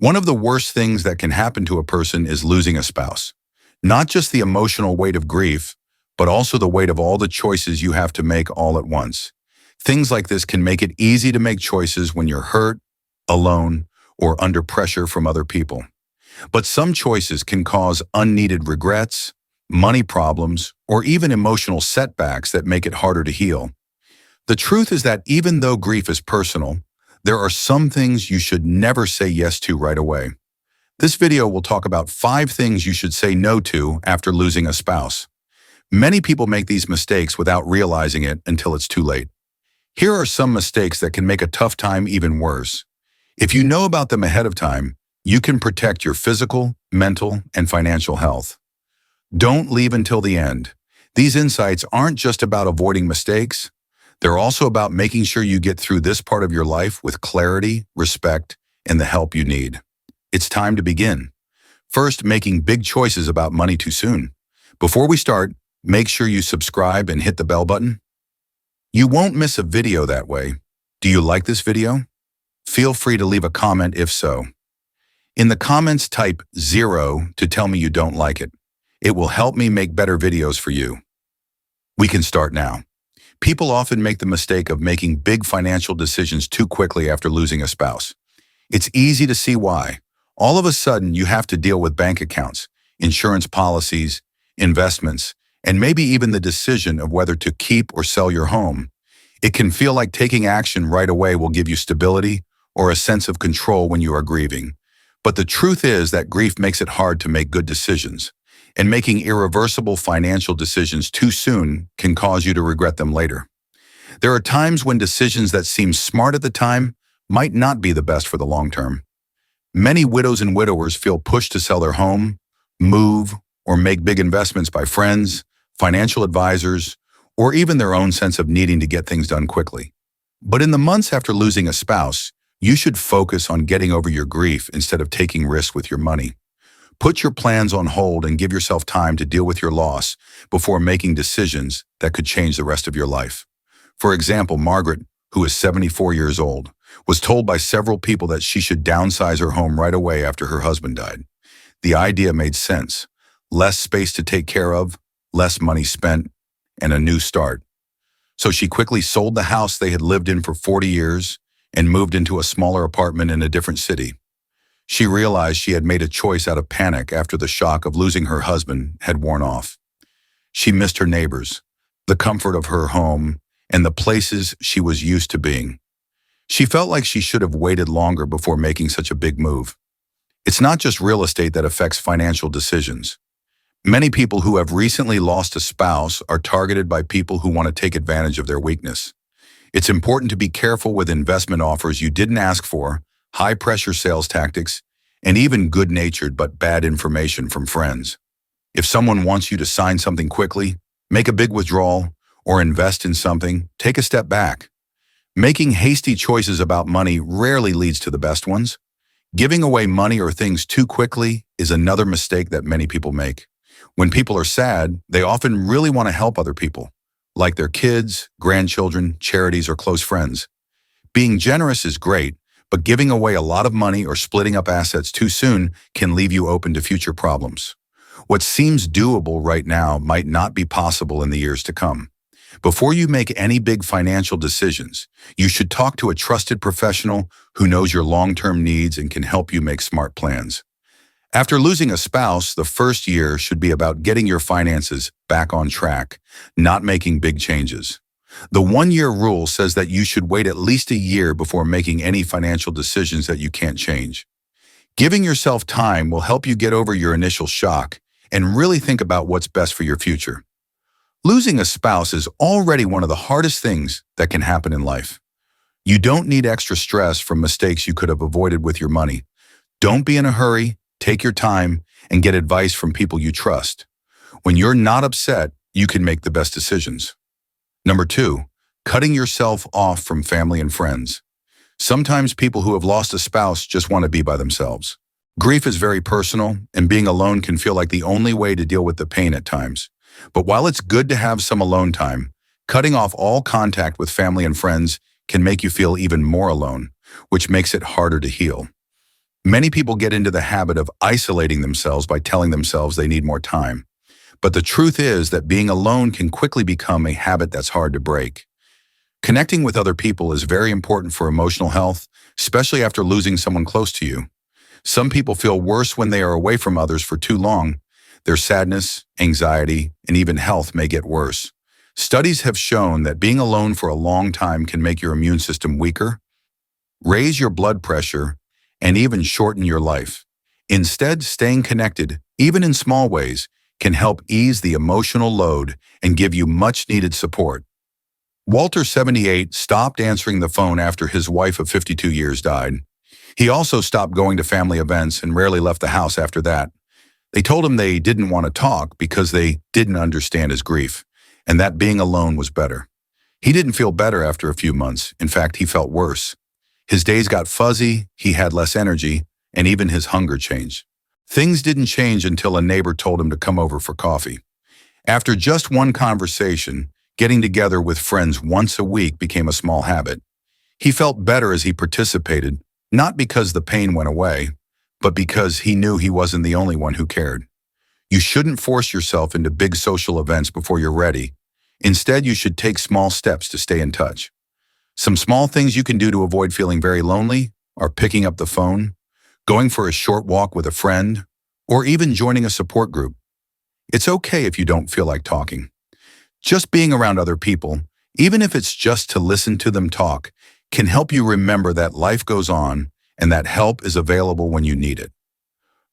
One of the worst things that can happen to a person is losing a spouse. Not just the emotional weight of grief, but also the weight of all the choices you have to make all at once. Things like this can make it easy to make choices when you're hurt, alone, or under pressure from other people. But some choices can cause unneeded regrets, money problems, or even emotional setbacks that make it harder to heal. The truth is that even though grief is personal, there are some things you should never say yes to right away. This video will talk about 5 things you should say no to after losing a spouse. Many people make these mistakes without realizing it until it's too late. Here are some mistakes that can make a tough time even worse. If you know about them ahead of time, you can protect your physical, mental, and financial health. Don't leave until the end. These insights aren't just about avoiding mistakes. They're also about making sure you get through this part of your life with clarity, respect, and the help you need. It's time to begin. First, making big choices about money too soon. Before we start, make sure you subscribe and hit the bell button. You won't miss a video that way. Do you like this video? Feel free to leave a comment if so. In the comments, type 0 to tell me you don't like it. It will help me make better videos for you. We can start now. People often make the mistake of making big financial decisions too quickly after losing a spouse. It's easy to see why. All of a sudden, you have to deal with bank accounts, insurance policies, investments, and maybe even the decision of whether to keep or sell your home. It can feel like taking action right away will give you stability or a sense of control when you are grieving. But the truth is that grief makes it hard to make good decisions, and making irreversible financial decisions too soon can cause you to regret them later. There are times when decisions that seem smart at the time might not be the best for the long term. Many widows and widowers feel pushed to sell their home, move, or make big investments by friends, financial advisors, or even their own sense of needing to get things done quickly. But in the months after losing a spouse, you should focus on getting over your grief instead of taking risks with your money. Put your plans on hold and give yourself time to deal with your loss before making decisions that could change the rest of your life. For example, Margaret, who is 74 years old, was told by several people that she should downsize her home right away after her husband died. The idea made sense. Less space to take care of, less money spent, and a new start. So she quickly sold the house they had lived in for 40 years and moved into a smaller apartment in a different city. She realized she had made a choice out of panic after the shock of losing her husband had worn off. She missed her neighbors, the comfort of her home, and the places she was used to being. She felt like she should have waited longer before making such a big move. It's not just real estate that affects financial decisions. Many people who have recently lost a spouse are targeted by people who want to take advantage of their weakness. It's important to be careful with investment offers you didn't ask for, high-pressure sales tactics, and even good-natured but bad information from friends. If someone wants you to sign something quickly, make a big withdrawal, or invest in something, take a step back. Making hasty choices about money rarely leads to the best ones. Giving away money or things too quickly is another mistake that many people make. When people are sad, they often really want to help other people, like their kids, grandchildren, charities, or close friends. Being generous is great, but giving away a lot of money or splitting up assets too soon can leave you open to future problems. What seems doable right now might not be possible in the years to come. Before you make any big financial decisions, you should talk to a trusted professional who knows your long-term needs and can help you make smart plans. After losing a spouse, the first year should be about getting your finances back on track, not making big changes. The 1-year rule says that you should wait at least a year before making any financial decisions that you can't change. Giving yourself time will help you get over your initial shock and really think about what's best for your future. Losing a spouse is already one of the hardest things that can happen in life. You don't need extra stress from mistakes you could have avoided with your money. Don't be in a hurry, take your time, and get advice from people you trust. When you're not upset, you can make the best decisions. Number 2, cutting yourself off from family and friends. Sometimes people who have lost a spouse just want to be by themselves. Grief is very personal, and being alone can feel like the only way to deal with the pain at times. But while it's good to have some alone time, cutting off all contact with family and friends can make you feel even more alone, which makes it harder to heal. Many people get into the habit of isolating themselves by telling themselves they need more time. But the truth is that being alone can quickly become a habit that's hard to break. Connecting with other people is very important for emotional health, especially after losing someone close to you. Some people feel worse when they are away from others for too long. Their sadness, anxiety, and even health may get worse. Studies have shown that being alone for a long time can make your immune system weaker, raise your blood pressure, and even shorten your life. Instead, staying connected, even in small ways, can help ease the emotional load and give you much-needed support. Walter, 78, stopped answering the phone after his wife of 52 years died. He also stopped going to family events and rarely left the house after that. They told him they didn't want to talk because they didn't understand his grief, and that being alone was better. He didn't feel better after a few months. In fact, he felt worse. His days got fuzzy, he had less energy, and even his hunger changed. Things didn't change until a neighbor told him to come over for coffee. After just one conversation, getting together with friends once a week became a small habit. He felt better as he participated, not because the pain went away, but because he knew he wasn't the only one who cared. You shouldn't force yourself into big social events before you're ready. Instead, you should take small steps to stay in touch. Some small things you can do to avoid feeling very lonely are picking up the phone, going for a short walk with a friend, or even joining a support group. It's okay if you don't feel like talking. Just being around other people, even if it's just to listen to them talk, can help you remember that life goes on and that help is available when you need it.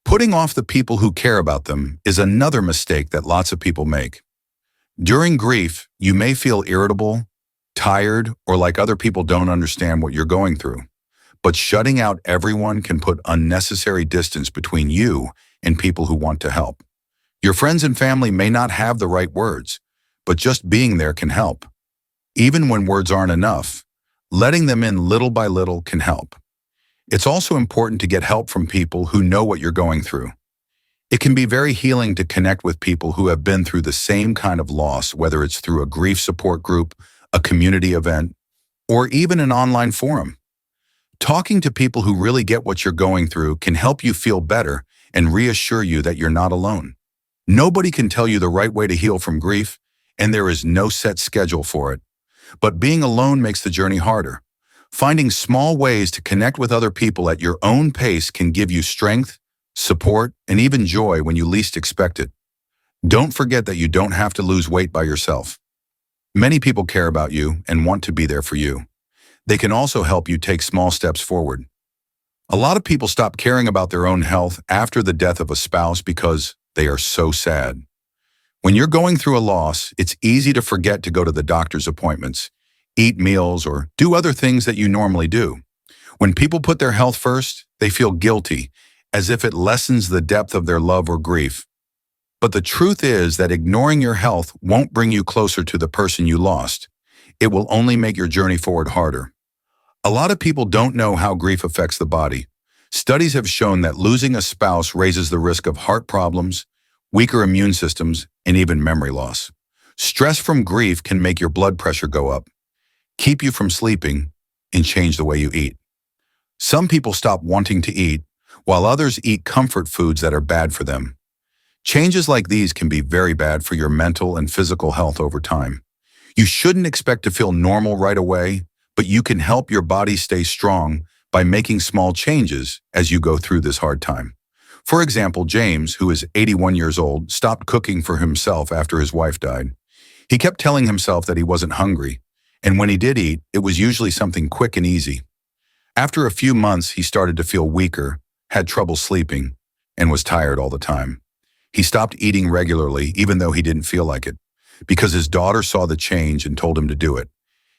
Putting off the people who care about them is another mistake that lots of people make. During grief, you may feel irritable, tired, or like other people don't understand what you're going through. But shutting out everyone can put unnecessary distance between you and people who want to help. Your friends and family may not have the right words, but just being there can help. Even when words aren't enough, letting them in little by little can help. It's also important to get help from people who know what you're going through. It can be very healing to connect with people who have been through the same kind of loss, whether it's through a grief support group, a community event, or even an online forum. Talking to people who really get what you're going through can help you feel better and reassure you that you're not alone. Nobody can tell you the right way to heal from grief, and there is no set schedule for it. But being alone makes the journey harder. Finding small ways to connect with other people at your own pace can give you strength, support, and even joy when you least expect it. Don't forget that you don't have to lose weight by yourself. Many people care about you and want to be there for you. They can also help you take small steps forward. A lot of people stop caring about their own health after the death of a spouse because they are so sad. When you're going through a loss, it's easy to forget to go to the doctor's appointments, eat meals, or do other things that you normally do. When people put their health first, they feel guilty, as if it lessens the depth of their love or grief. But the truth is that ignoring your health won't bring you closer to the person you lost. It will only make your journey forward harder. A lot of people don't know how grief affects the body. Studies have shown that losing a spouse raises the risk of heart problems, weaker immune systems, and even memory loss. Stress from grief can make your blood pressure go up, keep you from sleeping, and change the way you eat. Some people stop wanting to eat, while others eat comfort foods that are bad for them. Changes like these can be very bad for your mental and physical health over time. You shouldn't expect to feel normal right away, but you can help your body stay strong by making small changes as you go through this hard time. For example, James, who is 81 years old, stopped cooking for himself after his wife died. He kept telling himself that he wasn't hungry, and when he did eat, it was usually something quick and easy. After a few months, he started to feel weaker, had trouble sleeping, and was tired all the time. He stopped eating regularly, even though he didn't feel like it, because his daughter saw the change and told him to do it.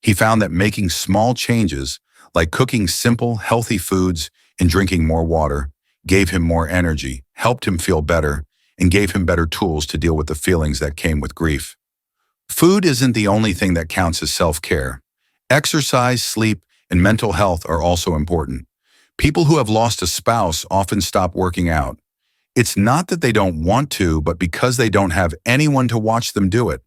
He found that making small changes, like cooking simple, healthy foods and drinking more water, gave him more energy, helped him feel better, and gave him better tools to deal with the feelings that came with grief. Food isn't the only thing that counts as self-care. Exercise, sleep, and mental health are also important. People who have lost a spouse often stop working out. It's not that they don't want to, but because they don't have anyone to watch them do it.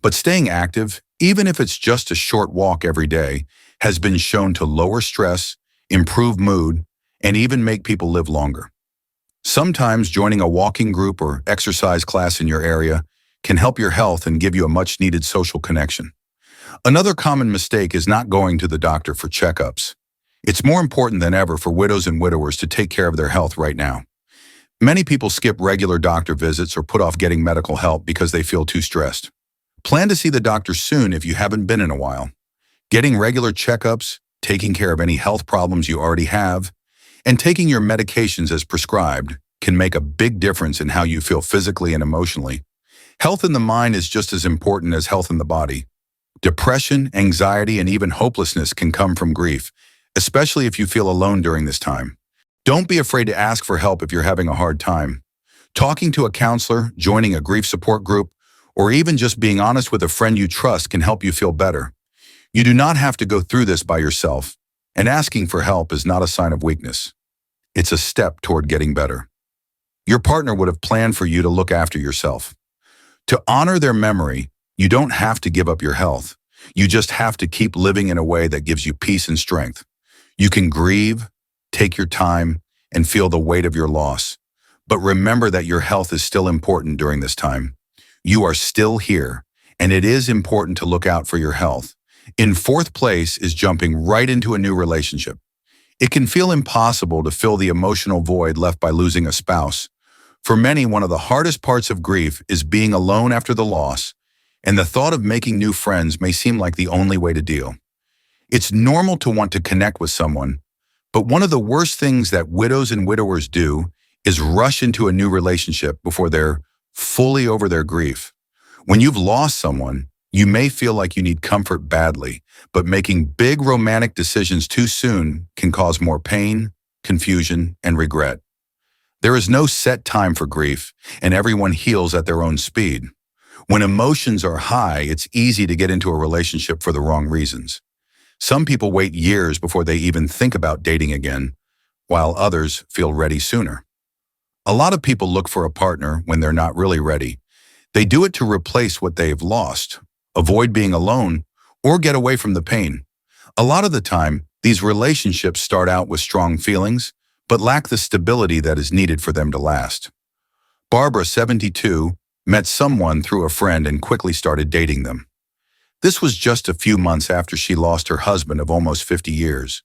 But staying active, even if it's just a short walk every day, has been shown to lower stress, improve mood, and even make people live longer. Sometimes joining a walking group or exercise class in your area can help your health and give you a much-needed social connection. Another common mistake is not going to the doctor for checkups. It's more important than ever for widows and widowers to take care of their health right now. Many people skip regular doctor visits or put off getting medical help because they feel too stressed. Plan to see the doctor soon if you haven't been in a while. Getting regular checkups, taking care of any health problems you already have, and taking your medications as prescribed can make a big difference in how you feel physically and emotionally. Health in the mind is just as important as health in the body. Depression, anxiety, and even hopelessness can come from grief, especially if you feel alone during this time. Don't be afraid to ask for help if you're having a hard time. Talking to a counselor, joining a grief support group, or even just being honest with a friend you trust can help you feel better. You do not have to go through this by yourself, and asking for help is not a sign of weakness. It's a step toward getting better. Your partner would have planned for you to look after yourself. To honor their memory, you don't have to give up your health. You just have to keep living in a way that gives you peace and strength. You can grieve, take your time, and feel the weight of your loss. But remember that your health is still important during this time. You are still here, and it is important to look out for your health. In fourth place is jumping right into a new relationship. It can feel impossible to fill the emotional void left by losing a spouse. For many, one of the hardest parts of grief is being alone after the loss, and the thought of making new friends may seem like the only way to deal. It's normal to want to connect with someone, but one of the worst things that widows and widowers do is rush into a new relationship before they're fully over their grief. When you've lost someone, you may feel like you need comfort badly, but making big romantic decisions too soon can cause more pain, confusion, and regret. There is no set time for grief, and everyone heals at their own speed. When emotions are high, it's easy to get into a relationship for the wrong reasons. Some people wait years before they even think about dating again, while others feel ready sooner. A lot of people look for a partner when they're not really ready. They do it to replace what they've lost, avoid being alone, or get away from the pain. A lot of the time, these relationships start out with strong feelings, but lack the stability that is needed for them to last. Barbara, 72, met someone through a friend and quickly started dating them. This was just a few months after she lost her husband of almost 50 years.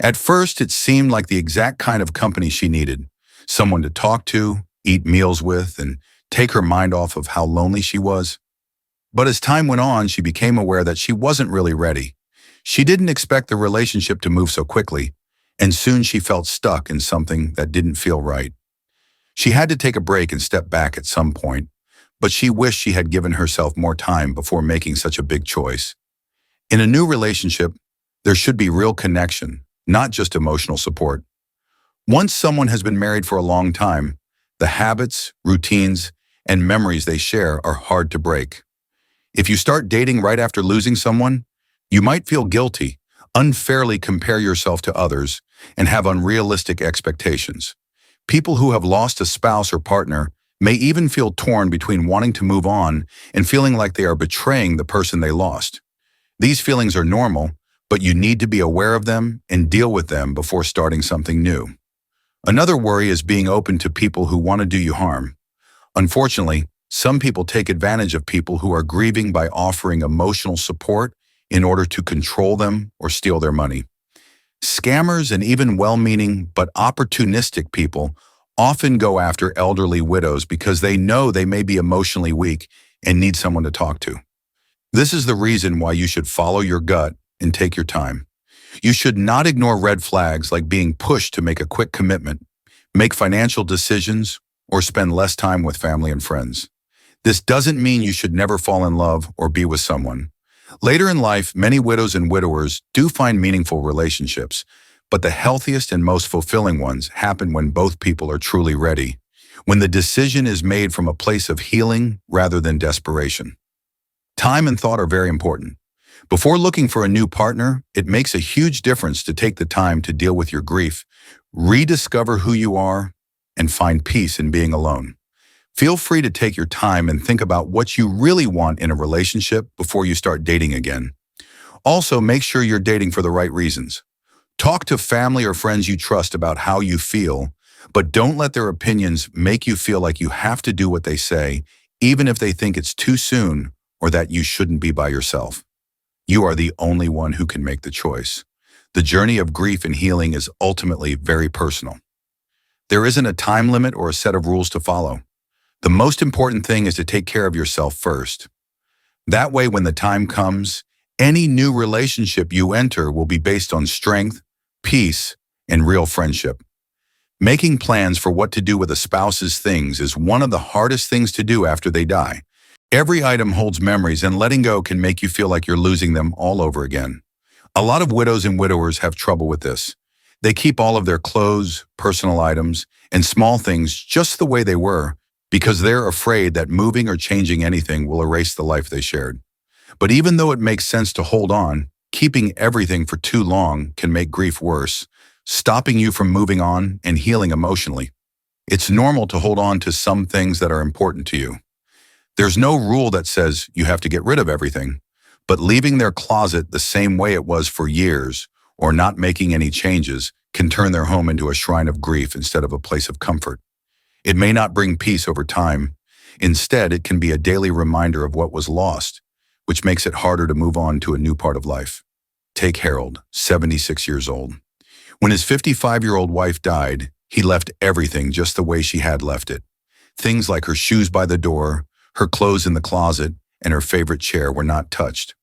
At first, it seemed like the exact kind of company she needed, someone to talk to, eat meals with, and take her mind off of how lonely she was. But as time went on, she became aware that she wasn't really ready. She didn't expect the relationship to move so quickly, and soon she felt stuck in something that didn't feel right. She had to take a break and step back at some point, but she wished she had given herself more time before making such a big choice. In a new relationship, there should be real connection, not just emotional support. Once someone has been married for a long time, the habits, routines, and memories they share are hard to break. If you start dating right after losing someone, you might feel guilty, unfairly compare yourself to others, and have unrealistic expectations. People who have lost a spouse or partner may even feel torn between wanting to move on and feeling like they are betraying the person they lost. These feelings are normal, but you need to be aware of them and deal with them before starting something new. Another worry is being open to people who want to do you harm. Unfortunately, some people take advantage of people who are grieving by offering emotional support in order to control them or steal their money. Scammers and even well-meaning but opportunistic people often go after elderly widows because they know they may be emotionally weak and need someone to talk to. This is the reason why you should follow your gut and take your time. You should not ignore red flags like being pushed to make a quick commitment, make financial decisions, or spend less time with family and friends. This doesn't mean you should never fall in love or be with someone. Later in life, many widows and widowers do find meaningful relationships, but the healthiest and most fulfilling ones happen when both people are truly ready, when the decision is made from a place of healing rather than desperation. Time and thought are very important. Before looking for a new partner, it makes a huge difference to take the time to deal with your grief, rediscover who you are, and find peace in being alone. Feel free to take your time and think about what you really want in a relationship before you start dating again. Also, make sure you're dating for the right reasons. Talk to family or friends you trust about how you feel, but don't let their opinions make you feel like you have to do what they say, even if they think it's too soon or that you shouldn't be by yourself. You are the only one who can make the choice. The journey of grief and healing is ultimately very personal. There isn't a time limit or a set of rules to follow. The most important thing is to take care of yourself first. That way, when the time comes, any new relationship you enter will be based on strength, peace, and real friendship. Making plans for what to do with a spouse's things is one of the hardest things to do after they die. Every item holds memories, and letting go can make you feel like you're losing them all over again. A lot of widows and widowers have trouble with this. They keep all of their clothes, personal items, and small things just the way they were because they're afraid that moving or changing anything will erase the life they shared. But even though it makes sense to hold on, keeping everything for too long can make grief worse, stopping you from moving on and healing emotionally. It's normal to hold on to some things that are important to you. There's no rule that says you have to get rid of everything, but leaving their closet the same way it was for years or not making any changes can turn their home into a shrine of grief instead of a place of comfort. It may not bring peace over time. Instead, it can be a daily reminder of what was lost, which makes it harder to move on to a new part of life. Take Harold, 76 years old. When his 55-year-old wife died, he left everything just the way she had left it. Things like her shoes by the door, her clothes in the closet, and her favorite chair were not touched.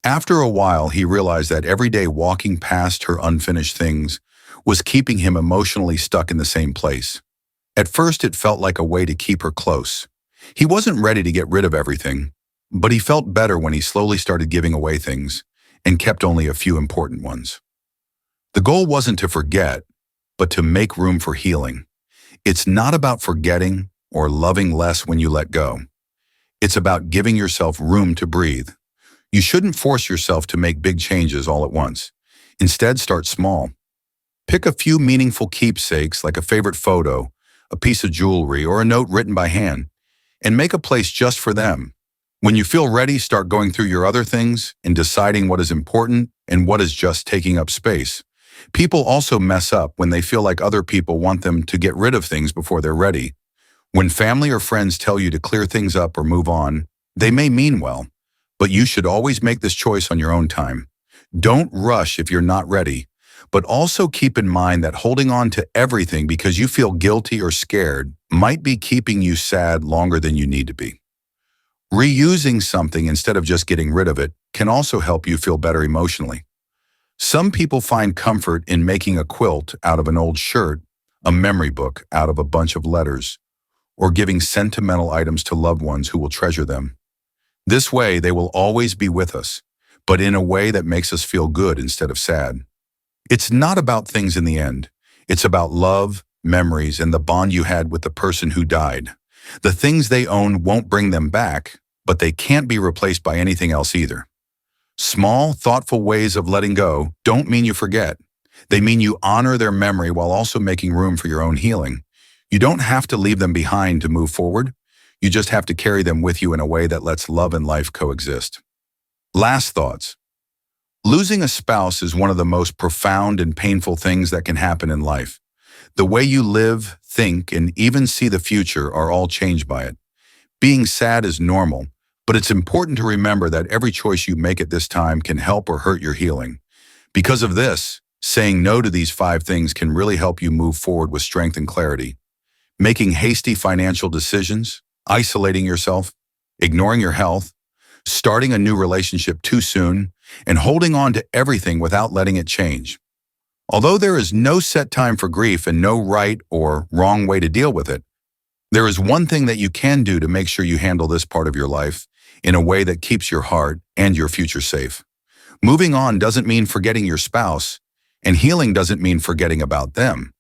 After a while, he realized that every day walking past her unfinished things was keeping him emotionally stuck in the same place. At first, it felt like a way to keep her close. He wasn't ready to get rid of everything, but he felt better when he slowly started giving away things and kept only a few important ones. The goal wasn't to forget, but to make room for healing. It's not about forgetting or loving less when you let go. It's about giving yourself room to breathe. You shouldn't force yourself to make big changes all at once. Instead, start small. Pick a few meaningful keepsakes like a favorite photo, a piece of jewelry, or a note written by hand, and make a place just for them. When you feel ready, start going through your other things and deciding what is important and what is just taking up space. People also mess up when they feel like other people want them to get rid of things before they're ready. When family or friends tell you to clear things up or move on, they may mean well, but you should always make this choice on your own time. Don't rush if you're not ready, but also keep in mind that holding on to everything because you feel guilty or scared might be keeping you sad longer than you need to be. Reusing something instead of just getting rid of it can also help you feel better emotionally. Some people find comfort in making a quilt out of an old shirt, a memory book out of a bunch of letters, or giving sentimental items to loved ones who will treasure them. This way, they will always be with us, but in a way that makes us feel good instead of sad. It's not about things in the end. It's about love, memories, and the bond you had with the person who died. The things they own won't bring them back, but they can't be replaced by anything else either. Small, thoughtful ways of letting go don't mean you forget. They mean you honor their memory while also making room for your own healing. You don't have to leave them behind to move forward. You just have to carry them with you in a way that lets love and life coexist. Last thoughts. Losing a spouse is one of the most profound and painful things that can happen in life. The way you live, think, and even see the future are all changed by it. Being sad is normal, but it's important to remember that every choice you make at this time can help or hurt your healing. Because of this, saying no to these 5 things can really help you move forward with strength and clarity. Making hasty financial decisions, isolating yourself, ignoring your health, starting a new relationship too soon, and holding on to everything without letting it change. Although there is no set time for grief and no right or wrong way to deal with it, there is one thing that you can do to make sure you handle this part of your life in a way that keeps your heart and your future safe. Moving on doesn't mean forgetting your spouse, and healing doesn't mean forgetting about them.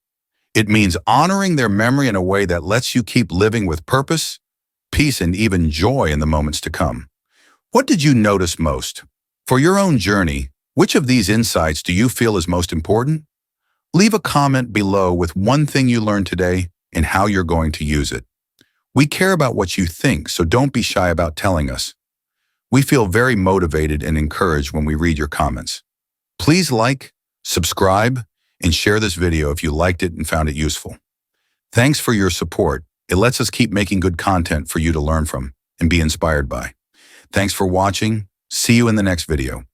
It means honoring their memory in a way that lets you keep living with purpose, peace, and even joy in the moments to come. What did you notice most? For your own journey, which of these insights do you feel is most important? Leave a comment below with one thing you learned today and how you're going to use it. We care about what you think, so don't be shy about telling us. We feel very motivated and encouraged when we read your comments. Please like, subscribe, and share this video if you liked it and found it useful. Thanks for your support. It lets us keep making good content for you to learn from and be inspired by. Thanks for watching. See you in the next video.